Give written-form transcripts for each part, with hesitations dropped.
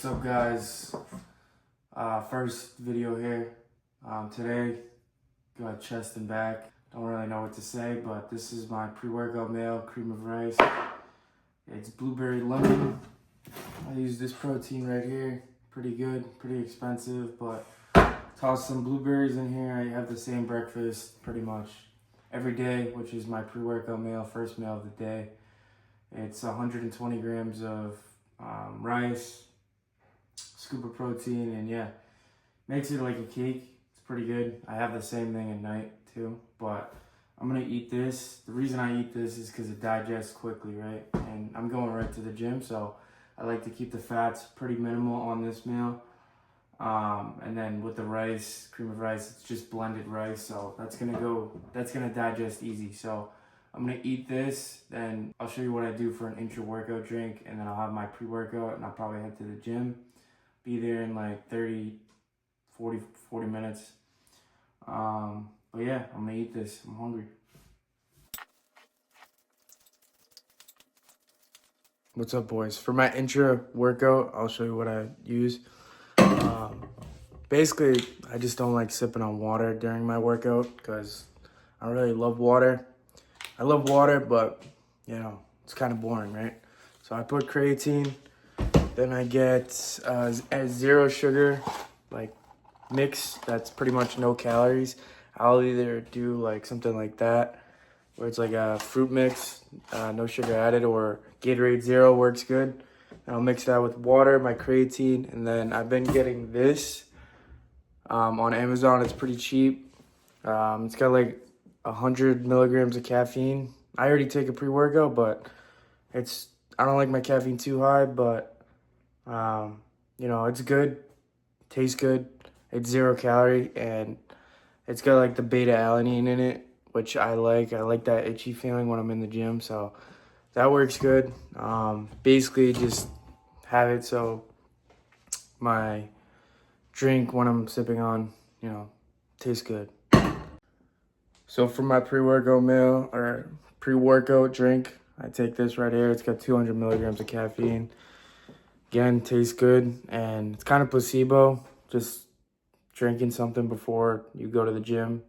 What's up, guys? First video here. Today, got chest and back. Don't really know what to say, but this is my pre-workout meal, cream of rice. It's blueberry lemon. I use this protein right here. Pretty good, pretty expensive, but toss some blueberries in here. I have the same breakfast pretty much every day, which is my pre-workout meal, first meal of the day. It's 120 grams of rice, scoop of protein, and yeah, makes it like a cake. It's pretty good. I have the same thing at night too, but I'm gonna eat this. The reason I eat this is because it digests quickly, right? And I'm going right to the gym, so I like to keep the fats pretty minimal on this meal. And then with the rice, cream of rice, it's just blended rice, so that's gonna digest easy. So I'm gonna eat this, then I'll show you what I do for an intra-workout drink, and then I'll have my pre-workout, and I'll probably head to the gym. Be there in like 40 minutes. But yeah, I'm gonna eat this. I'm hungry. What's up, boys? For my intra-workout, I'll show you what I use. Basically, I just don't like sipping on water during my workout because I don't really love water. I love water, but, you know, it's kind of boring, right? So I put creatine, then I get a zero sugar, like, mix that's pretty much no calories. I'll either do, like, something like that, where it's like a fruit mix, no sugar added, or Gatorade Zero works good. And I'll mix that with water, my creatine, and then I've been getting this on Amazon. It's pretty cheap. It's got, like, 100 milligrams of caffeine. I already take a pre-workout, but I don't like my caffeine too high, but you know, it's good, tastes good, it's 0 calorie, and it's got like the beta alanine in it, which I like that itchy feeling when I'm in the gym, so that works good. Basically just have it so my drink when I'm sipping on, you know, tastes good. So for my pre-workout meal or pre-workout drink, I take this right here. It's got 200 milligrams of caffeine. Again, tastes good, and it's kind of placebo. Just drinking something before you go to the gym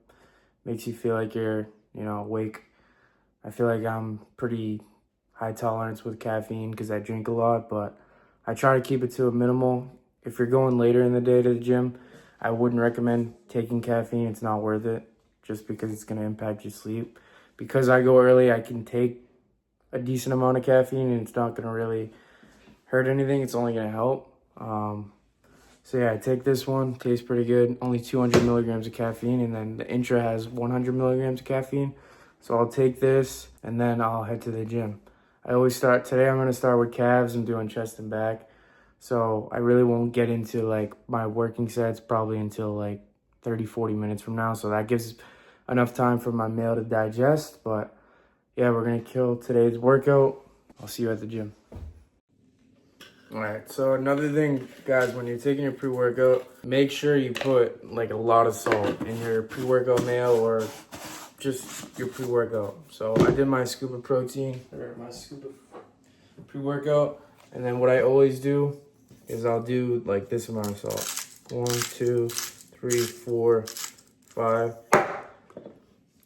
makes you feel like you're, you know, awake. I feel like I'm pretty high tolerance with caffeine because I drink a lot, but I try to keep it to a minimal. If you're going later in the day to the gym, I wouldn't recommend taking caffeine. It's not worth it, just because it's going to impact your sleep. Because I go early, I can take a decent amount of caffeine and it's not going to really hurt anything. It's only going to help. So yeah, I take this one. Tastes pretty good. Only 200 milligrams of caffeine, and then the Intra has 100 milligrams of caffeine. So I'll take this and then I'll head to the gym. Today I'm going to start with calves. I'm doing chest and back. So I really won't get into like my working sets probably until like 30-40 minutes from now, so that gives enough time for my meal to digest. But yeah, we're gonna kill today's workout. I'll see you at the gym. All right, so another thing, guys, when you're taking your pre-workout, make sure you put like a lot of salt in your pre-workout meal or just your pre-workout. So I did my scoop of protein or my scoop of pre-workout, and then what I always do is I'll do like this amount of salt. 1, 2, 3, 4, 5.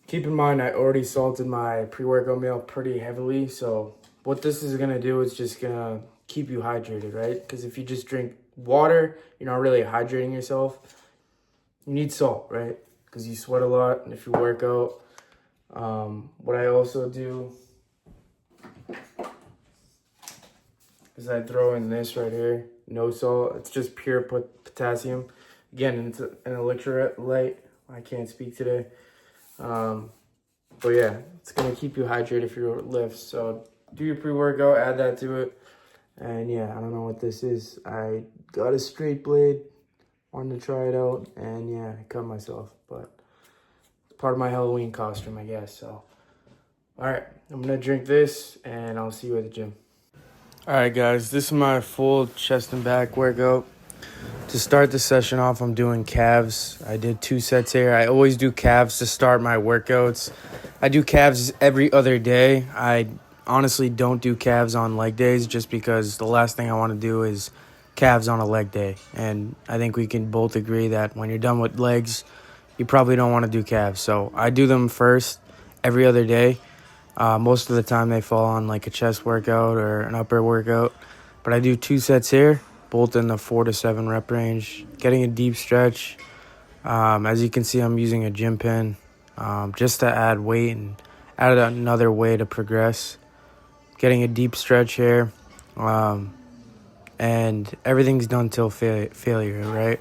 Keep in mind, I already salted my pre-workout meal pretty heavily. So what this is going to do is just going to keep you hydrated, right? Because if you just drink water, you're not really hydrating yourself. You need salt, right? Because you sweat a lot and if you work out. What I also do is I throw in this right here. No salt. It's just pure potassium. Again, it's an electrolyte. I can't speak today. But yeah, it's going to keep you hydrated if you lift. So do your pre-workout, add that to it. And yeah, I don't know what this is. I got a straight blade. Wanted to try it out. And yeah, I cut myself. But it's part of my Halloween costume, I guess. So, all right, I'm going to drink this and I'll see you at the gym. All right, guys, this is my full chest and back workout. To start the session off, I'm doing calves. I did 2 sets here. I always do calves to start my workouts. I do calves every other day. I honestly don't do calves on leg days just because the last thing I want to do is calves on a leg day. And I think we can both agree that when you're done with legs, you probably don't want to do calves. So I do them first every other day. Most of the time they fall on like a chest workout or an upper workout. But I do 2 sets here, both in the 4 to 7 rep range, getting a deep stretch. As you can see, I'm using a gym pin just to add weight and add another way to progress. Getting a deep stretch here. And everything's done till failure, right?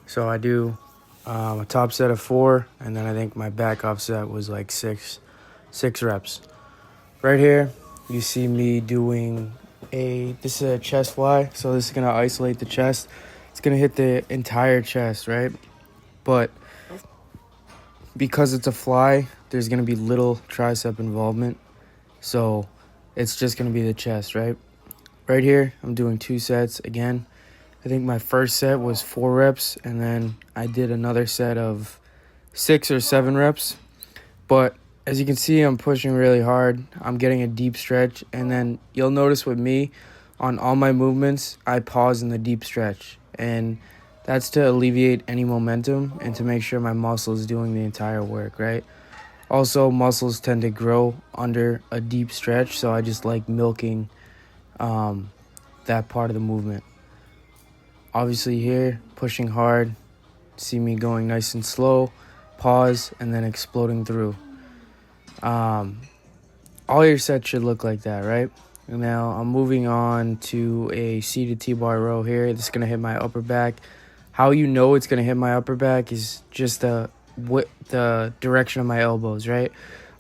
So I do a top set of 4, and then I think my back off set was like six reps. Right here, you see me doing this is a chest fly, so this is going to isolate the chest. It's going to hit the entire chest, right? But because it's a fly, there's going to be little tricep involvement, so it's just going to be the chest, right? Right here, I'm doing 2 sets again. I think my first set was 4 reps, and then I did another set of 6 or 7 reps. But as you can see, I'm pushing really hard. I'm getting a deep stretch, and then you'll notice with me, on all my movements, I pause in the deep stretch. And that's to alleviate any momentum and to make sure my muscle is doing the entire work, right? Also, muscles tend to grow under a deep stretch, so I just like milking that part of the movement. Obviously here, pushing hard, see me going nice and slow, pause, and then exploding through. All your sets should look like that, right? Now I'm moving on to a seated T-bar row here. This is going to hit my upper back. How you know it's going to hit my upper back is just the direction of my elbows, right?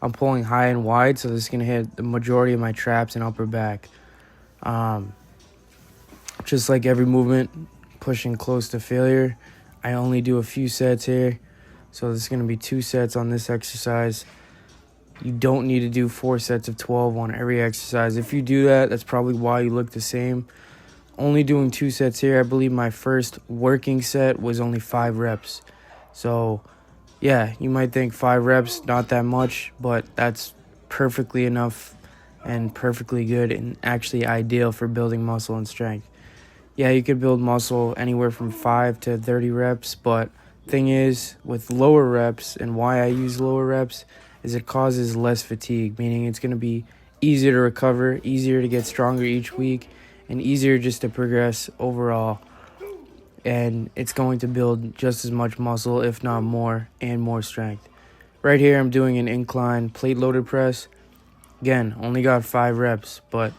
I'm pulling high and wide, so this is going to hit the majority of my traps and upper back. Just like every movement, pushing close to failure. I only do a few sets here, so this is going to be 2 sets on this exercise. You don't need to do 4 sets of 12 on every exercise. If you do that, that's probably why you look the same. Only doing 2 sets here. I believe my first working set was only 5 reps. So, yeah, you might think 5 reps, not that much, but that's perfectly enough and perfectly good and actually ideal for building muscle and strength. Yeah, you could build muscle anywhere from 5 to 30 reps, but thing is, with lower reps, and why I use lower reps, is it causes less fatigue, meaning it's going to be easier to recover, easier to get stronger each week, and easier just to progress overall. And it's going to build just as much muscle, if not more, and more strength. Right here, I'm doing an incline plate-loaded press. Again, only got 5 reps, but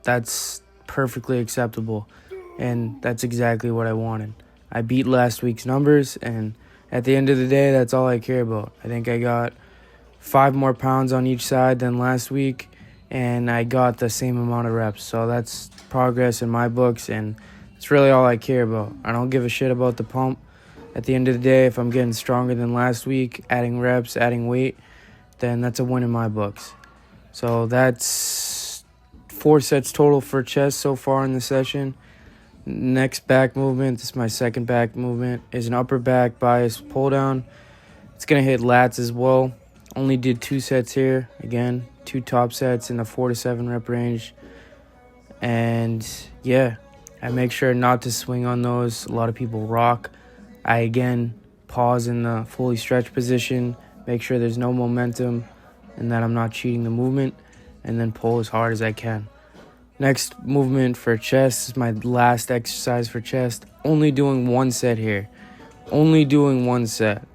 that's perfectly acceptable, and that's exactly what I wanted. I beat last week's numbers, and at the end of the day, that's all I care about. I think I got 5 more pounds on each side than last week, and I got the same amount of reps. So that's progress in my books, and it's really all I care about. I don't give a shit about the pump. At the end of the day, if I'm getting stronger than last week, adding reps, adding weight, then that's a win in my books. So that's 4 sets total for chest so far in the session. Next back movement, this is my second back movement, is an upper back bias pull down. It's going to hit lats as well. Only did 2 sets here. Again, 2 top sets in the 4 to 7 rep range. And yeah, I make sure not to swing on those. A lot of people rock. I again pause in the fully stretched position, make sure there's no momentum and that I'm not cheating the movement, and then pull as hard as I can. Next movement for chest is my last exercise for chest. Only doing 1 set here. Only doing 1 set.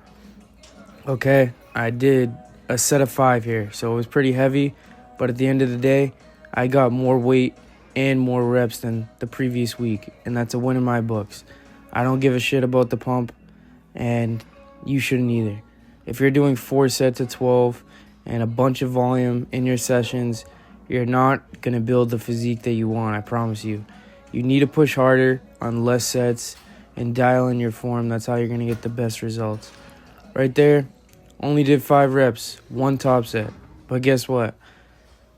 Okay, I did a set of 5 here, so it was pretty heavy, but at the end of the day, I got more weight and more reps than the previous week, and that's a win in my books. I don't give a shit about the pump, and you shouldn't either. If you're doing 4 sets of 12 and a bunch of volume in your sessions, you're not going to build the physique that you want, I promise you. You need to push harder on less sets and dial in your form. That's how you're going to get the best results. Right there, only did 5 reps, 1 top set. But guess what?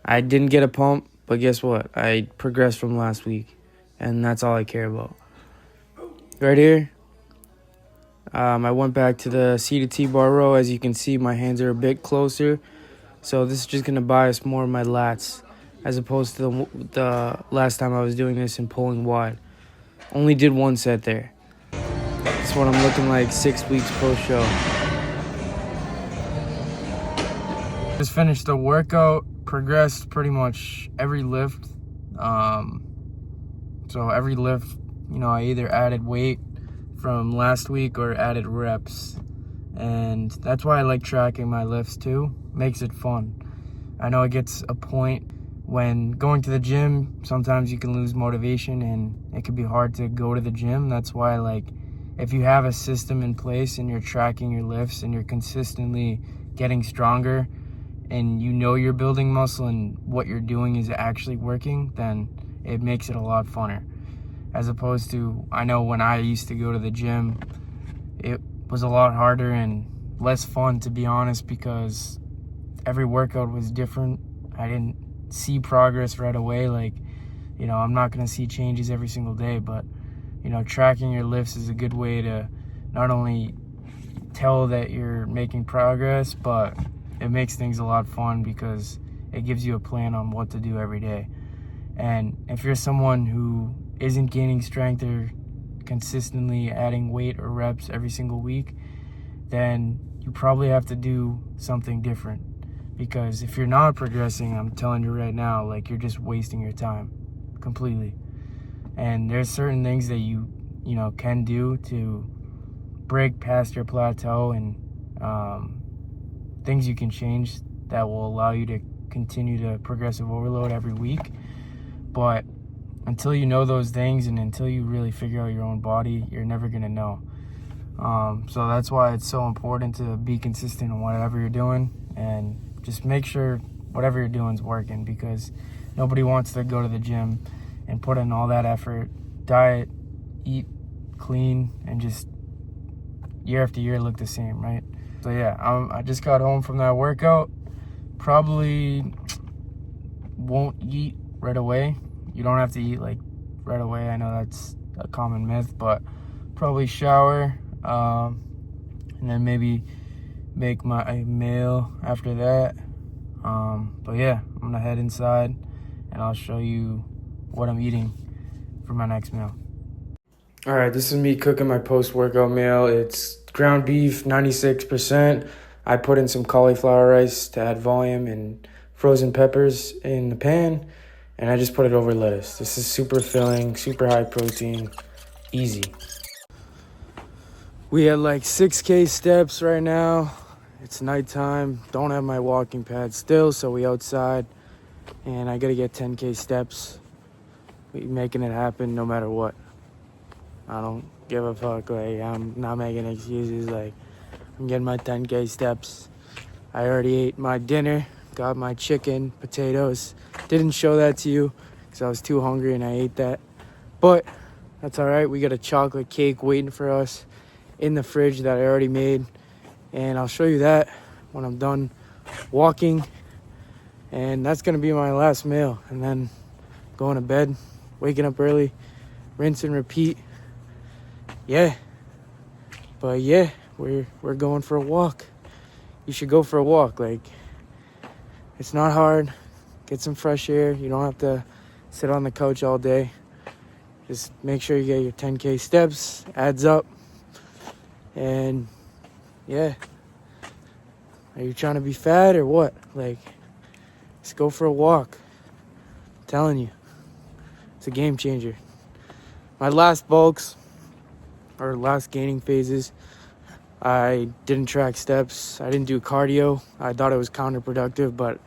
I didn't get a pump, but guess what? I progressed from last week, and that's all I care about. Right here, I went back to the seated T-bar row. As you can see, my hands are a bit closer. So this is just going to bias more of my lats as opposed to the last time I was doing this and pulling wide. Only did one set there. That's what I'm looking like 6 weeks post-show. Just finished the workout, progressed pretty much every lift. So every lift, I either added weight from last week or added reps. And that's why I like tracking my lifts too. Makes it fun. I know it gets a point when going to the gym, sometimes you can lose motivation and it can be hard to go to the gym. That's why, if you have a system in place and you're tracking your lifts and you're consistently getting stronger and you're building muscle and what you're doing is actually working, then it makes it a lot funner. As opposed to, I know when I used to go to the gym, it was a lot harder and less fun, to be honest, because every workout was different. I didn't see progress right away. I'm not going to see changes every single day, but, tracking your lifts is a good way to not only tell that you're making progress, but it makes things a lot fun because it gives you a plan on what to do every day. And if you're someone who isn't gaining strength or consistently adding weight or reps every single week, then you probably have to do something different. Because if you're not progressing, I'm telling you right now, you're just wasting your time completely. And there's certain things that you can do to break past your plateau, and things you can change that will allow you to continue to progressive overload every week. But until you know those things and until you really figure out your own body, you're never going to know. So that's why it's so important to be consistent in whatever you're doing and just make sure whatever you're doing is working, because nobody wants to go to the gym and put in all that effort, diet, eat clean, and just year after year look the same, right? So yeah, I just got home from that workout. Probably won't eat right away. You don't have to eat right away. I know that's a common myth, but probably shower, and then maybe make my meal after that. But yeah, I'm gonna head inside and I'll show you what I'm eating for my next meal. All right, this is me cooking my post-workout meal. It's ground beef, 96%. I put in some cauliflower rice to add volume and frozen peppers in the pan, and I just put it over lettuce. This is super filling, super high protein, easy. We at 6K steps right now. It's nighttime. Don't have my walking pad still, so we outside, and I gotta get 10K steps. We making it happen no matter what. I don't give a fuck. I'm not making excuses. I'm getting my 10K steps. I already ate my dinner. Got my chicken, potatoes. Didn't show that to you because I was too hungry and I ate that. But that's all right. We got a chocolate cake waiting for us in the fridge that I already made. And I'll show you that when I'm done walking. And that's going to be my last meal. And then going to bed, waking up early, rinse and repeat. Yeah. But yeah, we're going for a walk. You should go for a walk. It's not hard. Get some fresh air. You don't have to sit on the couch all day. Just make sure you get your 10K steps. Adds up. And yeah. Are you trying to be fat or what? Let's go for a walk. I'm telling you. It's a game changer. My last bulks, or last gaining phases, I didn't track steps. I didn't do cardio. I thought it was counterproductive, but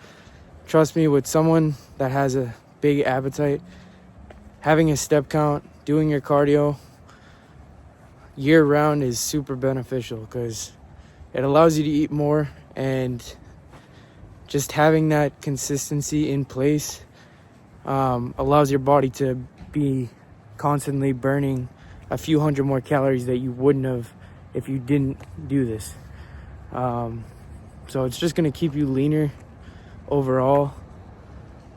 trust me, with someone that has a big appetite, having a step count, doing your cardio year round is super beneficial because it allows you to eat more, and just having that consistency in place allows your body to be constantly burning a few hundred more calories that you wouldn't have if you didn't do this. So it's just going to keep you leaner overall.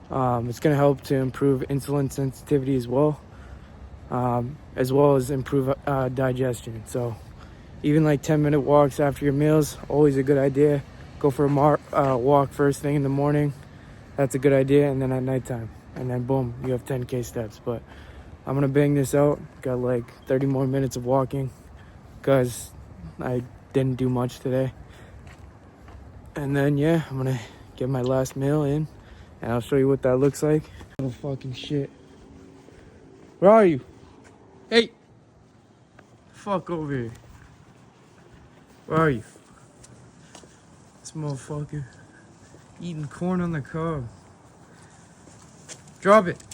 It's going to help to improve insulin sensitivity as well as improve digestion. So even 10-minute walks after your meals, always a good idea. Go for a walk first thing in the morning. That's a good idea. And then at nighttime. And then boom, you have 10K steps. But I'm gonna bang this out. Got like 30 more minutes of walking because I didn't do much today. And then, yeah, I'm gonna get my last meal in and I'll show you what that looks like. Oh, fucking shit. Where are you? Hey! Fuck over here. Where are you? This motherfucker eating corn on the cob. Drop it.